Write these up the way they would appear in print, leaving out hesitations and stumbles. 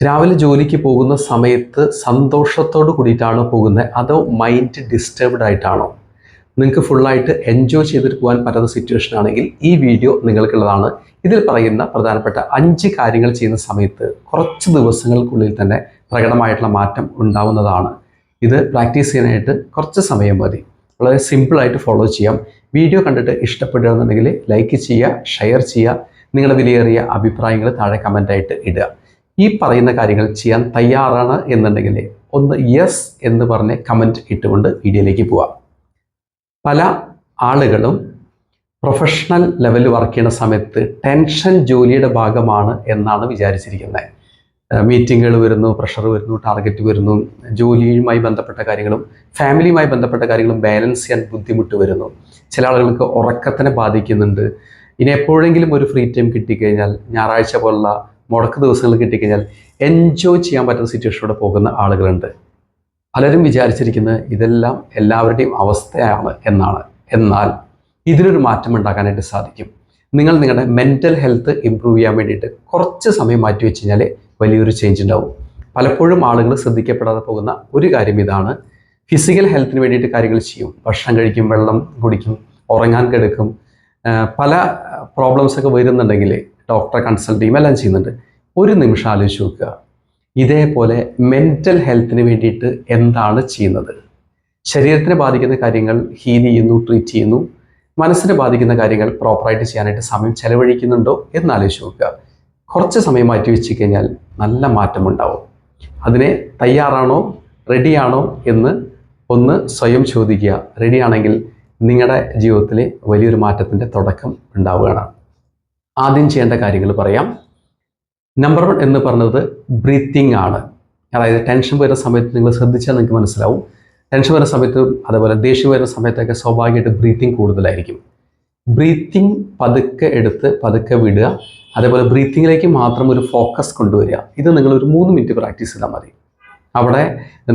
രാവിലെ ജോലിക്ക് പോകുന്ന സമയത്ത് സന്തോഷത്തോട് കൂടിയിട്ടാണോ പോകുന്നത്, അതോ മൈൻഡ് ഡിസ്റ്റർബ്ഡ് ആയിട്ടാണോ? നിങ്ങൾക്ക് ഫുള്ളായിട്ട് എൻജോയ് ചെയ്തിട്ട് പോകാൻ പറ്റുന്ന സിറ്റുവേഷൻ ആണെങ്കിൽ ഈ വീഡിയോ നിങ്ങൾക്കുള്ളതാണ്. ഇതിൽ പറയുന്ന പ്രധാനപ്പെട്ട 5 കാര്യങ്ങൾ ചെയ്യുന്ന സമയത്ത് കുറച്ച് ദിവസങ്ങൾക്കുള്ളിൽ തന്നെ പ്രകടമായിട്ടുള്ള മാറ്റം ഉണ്ടാവുന്നതാണ്. ഇത് പ്രാക്ടീസ് ചെയ്യാനായിട്ട് കുറച്ച് സമയം മതി. വളരെ സിമ്പിളായിട്ട് ഫോളോ ചെയ്യാം. വീഡിയോ കണ്ടിട്ട് ഇഷ്ടപ്പെടുകയാണെന്നുണ്ടെങ്കിൽ ലൈക്ക് ചെയ്യുക, ഷെയർ ചെയ്യുക, നിങ്ങളുടെ വിലയേറിയ അഭിപ്രായങ്ങൾ താഴെ കമൻ്റായിട്ട് ഇടുക. ഈ പറയുന്ന കാര്യങ്ങൾ ചെയ്യാൻ തയ്യാറാണ് എന്നുണ്ടെങ്കിൽ ഒന്ന് യെസ് എന്ന് പറഞ്ഞ് കമൻറ്റ് ഇട്ടുകൊണ്ട് വീഡിയോയിലേക്ക് പോവാം. പല ആളുകളും പ്രൊഫഷണൽ ലെവലിൽ വർക്ക് ചെയ്യുന്ന സമയത്ത് ടെൻഷൻ ജോലിയുടെ ഭാഗമാണ് എന്നാണ് വിചാരിച്ചിരിക്കുന്നത്. മീറ്റിങ്ങുകൾ വരുന്നു, പ്രഷർ വരുന്നു, ടാർഗറ്റ് വരുന്നു, ജോലിയുമായി ബന്ധപ്പെട്ട കാര്യങ്ങളും ഫാമിലിയുമായി ബന്ധപ്പെട്ട കാര്യങ്ങളും ബാലൻസ് ചെയ്യാൻ ബുദ്ധിമുട്ട് വരുന്നു. ചില ആളുകൾക്ക് ഉറക്കത്തിനെ ബാധിക്കുന്നുണ്ട്. ഇനി എപ്പോഴെങ്കിലും ഒരു ഫ്രീ ടൈം കിട്ടിക്കഴിഞ്ഞാൽ, ഞായറാഴ്ച പോലുള്ള മുടക്ക് ദിവസങ്ങൾ കിട്ടിക്കഴിഞ്ഞാൽ എൻജോയ് ചെയ്യാൻ പറ്റുന്ന സിറ്റുവേഷനിലൂടെ പോകുന്ന ആളുകളുണ്ട്. പലരും വിചാരിച്ചിരിക്കുന്നത് ഇതെല്ലാം എല്ലാവരുടെയും അവസ്ഥയാണ് എന്നാണ്. എന്നാൽ ഇതിനൊരു മാറ്റം ഉണ്ടാക്കാനായിട്ട് സാധിക്കും. നിങ്ങൾ നിങ്ങളുടെ മെൻ്റൽ ഹെൽത്ത് ഇമ്പ്രൂവ് ചെയ്യാൻ വേണ്ടിയിട്ട് കുറച്ച് സമയം മാറ്റി വെച്ച് കഴിഞ്ഞാൽ വലിയൊരു ചേഞ്ച് ഉണ്ടാവും. പലപ്പോഴും ആളുകൾ ശ്രദ്ധിക്കപ്പെടാതെ പോകുന്ന ഒരു കാര്യം ഇതാണ്. ഫിസിക്കൽ ഹെൽത്തിന് വേണ്ടിയിട്ട് കാര്യങ്ങൾ ചെയ്യും, ഭക്ഷണം കഴിക്കും, വെള്ളം കുടിക്കും, ഉറങ്ങാൻ കിടക്കും, പല പ്രോബ്ലംസൊക്കെ വരുന്നുണ്ടെങ്കിൽ ഡോക്ടറെ കൺസൾട്ട് ചെയ്യും, എല്ലാം ചെയ്യുന്നുണ്ട്. ഒരു നിമിഷം ആലോചിച്ച് നോക്കുക, ഇതേപോലെ മെൻ്റൽ ഹെൽത്തിന് വേണ്ടിയിട്ട് എന്താണ് ചെയ്യുന്നത്? ശരീരത്തിനെ ബാധിക്കുന്ന കാര്യങ്ങൾ ഹീൽ ചെയ്യുന്നു, ട്രീറ്റ് ചെയ്യുന്നു, മനസ്സിനെ ബാധിക്കുന്ന കാര്യങ്ങൾ പ്രോപ്പറായിട്ട് ചെയ്യാനായിട്ട് സമയം ചെലവഴിക്കുന്നുണ്ടോ എന്നാലോചിച്ച് നോക്കുക. കുറച്ച് സമയം മാറ്റി വെച്ച് കഴിഞ്ഞാൽ നല്ല മാറ്റമുണ്ടാവും. അതിനെ തയ്യാറാണോ, റെഡിയാണോ എന്ന് ഒന്ന് സ്വയം ചോദിക്കുക. റെഡിയാണെങ്കിൽ നിങ്ങളുടെ ജീവിതത്തിൽ വലിയൊരു മാറ്റത്തിൻ്റെ തുടക്കം ഉണ്ടാവുകയാണ്. ആദ്യം ചെയ്യേണ്ട കാര്യങ്ങൾ പറയാം. നമ്പർ 1 എന്ന് പറഞ്ഞത് ബ്രീത്തിങ് ആണ്. അതായത് ടെൻഷൻ വരുന്ന സമയത്ത് നിങ്ങൾ ശ്രദ്ധിച്ചാൽ നിങ്ങൾക്ക് മനസ്സിലാവും. ടെൻഷൻ വരുന്ന സമയത്തും അതേപോലെ ദേഷ്യം വരുന്ന സമയത്തൊക്കെ സ്വാഭാവികമായിട്ട് ബ്രീത്തിങ് കൂടുതലായിരിക്കും. ബ്രീത്തിങ് പതുക്കെ എടുത്ത് പതുക്കെ വിടുക. അതേപോലെ ബ്രീത്തിങ്ങിലേക്ക് മാത്രം ഒരു ഫോക്കസ് കൊണ്ടുവരിക. ഇത് നിങ്ങൾ ഒരു 3 മിനിറ്റ് പ്രാക്ടീസ് ചെയ്താൽ മതി. അവിടെ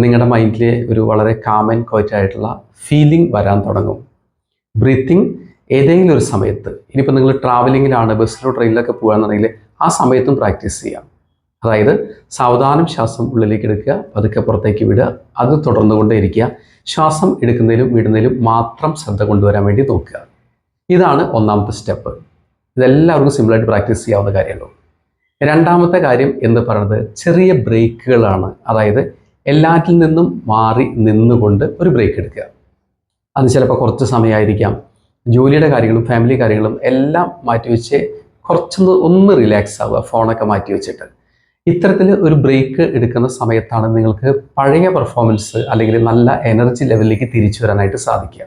നിങ്ങളുടെ മൈൻഡിൽ ഒരു വളരെ കാം ആൻഡ് ക്വയറ്റ് ആയിട്ടുള്ള ഫീലിംഗ് വരാൻ തുടങ്ങും. ബ്രീത്തിങ് ഏതെങ്കിലും ഒരു സമയത്ത്, ഇനിയിപ്പോൾ നിങ്ങൾ ട്രാവലിങ്ങിലാണ്, ബസ്സിലോ ട്രെയിനിലൊക്കെ പോകുകയാണെന്നുണ്ടെങ്കിൽ ആ സമയത്തും പ്രാക്ടീസ് ചെയ്യാം. അതായത് സാവധാനം ശ്വാസം ഉള്ളിലേക്ക് എടുക്കുക, പതുക്കെ പുറത്തേക്ക് വിടുക, അത് തുടർന്നുകൊണ്ടേ ഇരിക്കുക. ശ്വാസം എടുക്കുന്നതിലും വിടുന്നതിലും മാത്രം ശ്രദ്ധ കൊണ്ടുവരാൻ വേണ്ടി നോക്കുക. ഇതാണ് ഒന്നാമത്തെ സ്റ്റെപ്പ്. ഇതെല്ലാവർക്കും സിമ്പിളായിട്ട് പ്രാക്ടീസ് ചെയ്യാവുന്ന കാര്യമുള്ളൂ. രണ്ടാമത്തെ കാര്യം എന്ന് പറയുന്നത് ചെറിയ ബ്രേക്കുകളാണ്. അതായത് എല്ലാറ്റിൽ നിന്നും മാറി നിന്നുകൊണ്ട് ഒരു ബ്രേക്ക് എടുക്കുക. അത് ചിലപ്പോൾ കുറച്ച് സമയമായിരിക്കാം. ജോലിയുടെ കാര്യങ്ങളും ഫാമിലി കാര്യങ്ങളും എല്ലാം മാറ്റിവെച്ച് ഒന്ന് റിലാക്സ് ആവുക, ഫോണൊക്കെ മാറ്റി വെച്ചിട്ട്. ഇത്തരത്തിൽ ഒരു ബ്രേക്ക് എടുക്കുന്ന സമയത്താണ് നിങ്ങൾക്ക് പഴയ പെർഫോമൻസ് അല്ലെങ്കിൽ നല്ല എനർജി ലെവലിലേക്ക് തിരിച്ചു വരാനായിട്ട് സാധിക്കുക.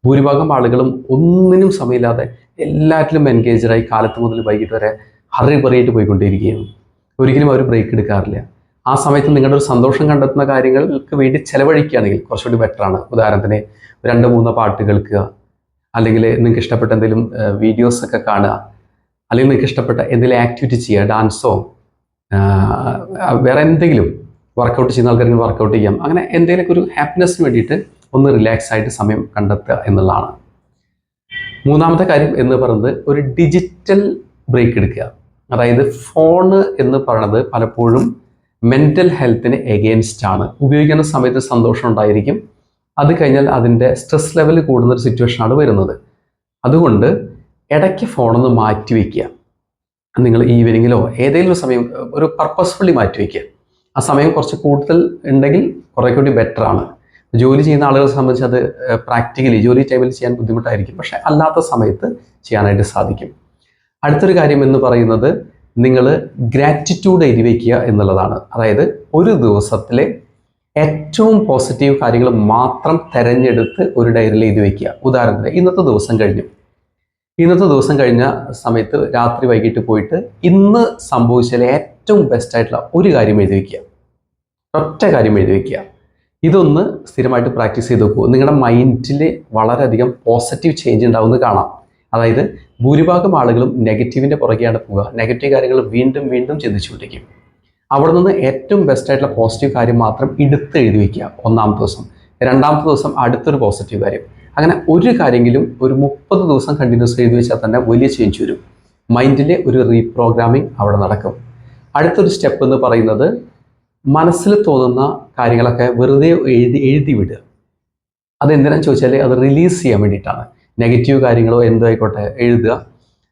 ഭൂരിഭാഗം ആളുകളും ഒന്നിനും സമയമില്ലാതെ എല്ലാറ്റിലും എൻഗേജഡായി കാലത്ത് മുതൽ വൈകിട്ട് വരെ ഹറിബറിയായിട്ട് പോയിക്കൊണ്ടിരിക്കുകയാണ്. ഒരിക്കലും അവർ ബ്രേക്ക് എടുക്കാറില്ല. ആ സമയത്ത് നിങ്ങളുടെ ഒരു സന്തോഷം കണ്ടെത്തുന്ന കാര്യങ്ങൾക്ക് വേണ്ടി ചിലവഴിക്കുകയാണെങ്കിൽ കുറച്ചുകൂടി ബെറ്ററാണ്. ഉദാഹരണത്തിന് 2-3 പാട്ട് കേൾക്കുക, അല്ലെങ്കിൽ നിങ്ങൾക്ക് ഇഷ്ടപ്പെട്ട എന്തെങ്കിലും വീഡിയോസൊക്കെ കാണുക, അല്ലെങ്കിൽ നിങ്ങൾക്ക് ഇഷ്ടപ്പെട്ട എന്തെങ്കിലും ആക്ടിവിറ്റി ചെയ്യുക, ഡാൻസോ വേറെ എന്തെങ്കിലും വർക്കൗട്ട് ചെയ്യുന്ന ആൾക്കാർക്ക് വർക്കൗട്ട് ചെയ്യാം. അങ്ങനെ എന്തെങ്കിലുമൊക്കെ ഒരു ഹാപ്പിനെസ്സിന് വേണ്ടിയിട്ട് ഒന്ന് റിലാക്സ് ആയിട്ട് സമയം കണ്ടെത്തുക എന്നുള്ളതാണ്. മൂന്നാമത്തെ കാര്യം എന്ന് പറയുന്നത് ഒരു ഡിജിറ്റൽ ബ്രേക്ക് എടുക്കുക. അതായത് ഫോണ് എന്ന് പറയുന്നത് പലപ്പോഴും മെൻ്റൽ ഹെൽത്തിന് എഗെയിൻസ്റ്റ് ആണ്. ഉപയോഗിക്കുന്ന സമയത്ത് സന്തോഷം ഉണ്ടായിരിക്കും, അത് കഴിഞ്ഞാൽ അതിൻ്റെ സ്ട്രെസ് ലെവൽ കൂടുന്നൊരു സിറ്റുവേഷനാണ് വരുന്നത്. അതുകൊണ്ട് ഇടയ്ക്ക് ഫോണൊന്ന് മാറ്റി വയ്ക്കുക. നിങ്ങൾ ഈവനിങ്ങിലോ ഏതെങ്കിലും ഒരു സമയം ഒരു പർപ്പസ്ഫുള്ളി മാറ്റി വയ്ക്കുക. ആ സമയം കുറച്ച് കൂടുതൽ ഉണ്ടെങ്കിൽ കുറേ കൂടി ബെറ്ററാണ്. ജോലി ചെയ്യുന്ന ആളുകളെ സംബന്ധിച്ച് അത് പ്രാക്ടിക്കലി ജോലി ടൈമിൽ ചെയ്യാൻ ബുദ്ധിമുട്ടായിരിക്കും, പക്ഷേ അല്ലാത്ത സമയത്ത് ചെയ്യാനായിട്ട് സാധിക്കും. അടുത്തൊരു കാര്യം എന്ന് പറയുന്നത് നിങ്ങൾ ഗ്രാറ്റിറ്റ്യൂഡ് എഴുതി വയ്ക്കുക എന്നുള്ളതാണ്. അതായത് ഒരു ദിവസത്തിലെ ഏറ്റവും പോസിറ്റീവ് കാര്യങ്ങൾ മാത്രം തിരഞ്ഞെടുത്ത് ഒരു ഡയറിയിൽ എഴുതി വയ്ക്കുക. ഉദാഹരണത്തിന് ഇന്നത്തെ ദിവസം കഴിഞ്ഞ സമയത്ത് രാത്രി വൈകിട്ട് പോയിട്ട് ഇന്ന് സംഭവിച്ചാൽ ഏറ്റവും ബെസ്റ്റായിട്ടുള്ള ഒരു കാര്യം എഴുതി വയ്ക്കുക, ഒറ്റ കാര്യം എഴുതി വയ്ക്കുക. ഇതൊന്ന് സ്ഥിരമായിട്ട് പ്രാക്ടീസ് ചെയ്ത് നോക്കൂ. നിങ്ങളുടെ മൈൻഡിൽ വളരെയധികം പോസിറ്റീവ് ചേഞ്ച് ഉണ്ടാവുമെന്ന് കാണാം. അതായത് ഭൂരിഭാഗം ആളുകളും നെഗറ്റീവിൻ്റെ പുറകെയാണ് പോവുക. നെഗറ്റീവ് കാര്യങ്ങൾ വീണ്ടും വീണ്ടും ചിന്തിച്ചുകൊണ്ടിരിക്കും. അവിടെ നിന്ന് ഏറ്റവും ബെസ്റ്റായിട്ടുള്ള പോസിറ്റീവ് കാര്യം മാത്രം എടുത്ത് എഴുതി വയ്ക്കുക ഒന്നാമത്തെ ദിവസം. രണ്ടാമത്തെ ദിവസം അടുത്തൊരു പോസിറ്റീവ് കാര്യം. അങ്ങനെ ഒരു കാര്യമെങ്കിലും ഒരു 30 ദിവസം കണ്ടിന്യൂസ് എഴുതി വെച്ചാൽ തന്നെ വലിയ ചേഞ്ച് വരും. മൈൻഡിലെ ഒരു റീപ്രോഗ്രാമിംഗ് അവിടെ നടക്കും. അടുത്തൊരു സ്റ്റെപ്പ് എന്ന് പറയുന്നത് മനസ്സിൽ തോന്നുന്ന കാര്യങ്ങളൊക്കെ വെറുതെ എഴുതി വിടുക. അതെന്തിനാന്ന് ചോദിച്ചാൽ അത് റിലീസ് ചെയ്യാൻ വേണ്ടിയിട്ടാണ്. നെഗറ്റീവ് കാര്യങ്ങളോ എന്തോ ആയിക്കോട്ടെ എഴുതുക.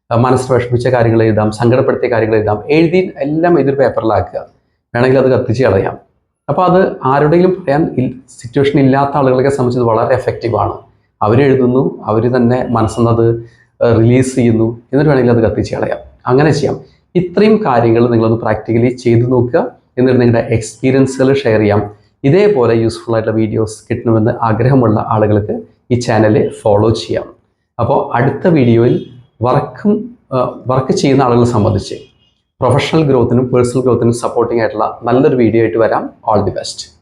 മനസ്സിൽ വിഷമിച്ച കാര്യങ്ങൾ എഴുതാം, സങ്കടപ്പെടുത്തിയ കാര്യങ്ങൾ എഴുതാം. എല്ലാം എഴുതി പേപ്പറിലാക്കുക. വേണമെങ്കിൽ അത് കത്തിച്ച് കളയാം. അപ്പോൾ അത് ആരുടെയും പറയാൻ സിറ്റുവേഷൻ ഇല്ലാത്ത ആളുകളെ സംബന്ധിച്ച് വളരെ എഫക്റ്റീവാണ്. അവരെഴുതുന്നു, അവർ തന്നെ മനസ്സെന്നത് റിലീസ് ചെയ്യുന്നു, എന്നിട്ട് വേണമെങ്കിൽ അത് കത്തിച്ച് കളയാം. അങ്ങനെ ചെയ്യാം. ഇത്രയും കാര്യങ്ങൾ നിങ്ങളൊന്ന് പ്രാക്ടിക്കലി ചെയ്തു നോക്കുക. എന്നിട്ട് നിങ്ങളുടെ എക്സ്പീരിയൻസുകൾ ഷെയർ ചെയ്യാം. ഇതേപോലെ യൂസ്ഫുൾ ആയിട്ടുള്ള വീഡിയോസ് കിട്ടണമെന്ന് ആഗ്രഹമുള്ള ആളുകൾക്ക് ഈ ചാനൽ ഫോളോ ചെയ്യാം. അപ്പോൾ അടുത്ത വീഡിയോയിൽ വർക്ക് ചെയ്യുന്ന ആളുകളെ സംബന്ധിച്ച് പ്രൊഫഷണൽ ഗ്രോത്തിനും പേഴ്സണൽ ഗ്രോത്തിനും സപ്പോർട്ടിംഗ് ആയിട്ടുള്ള നല്ലൊരു വീഡിയോ ആയിട്ട് വരാം. All the best.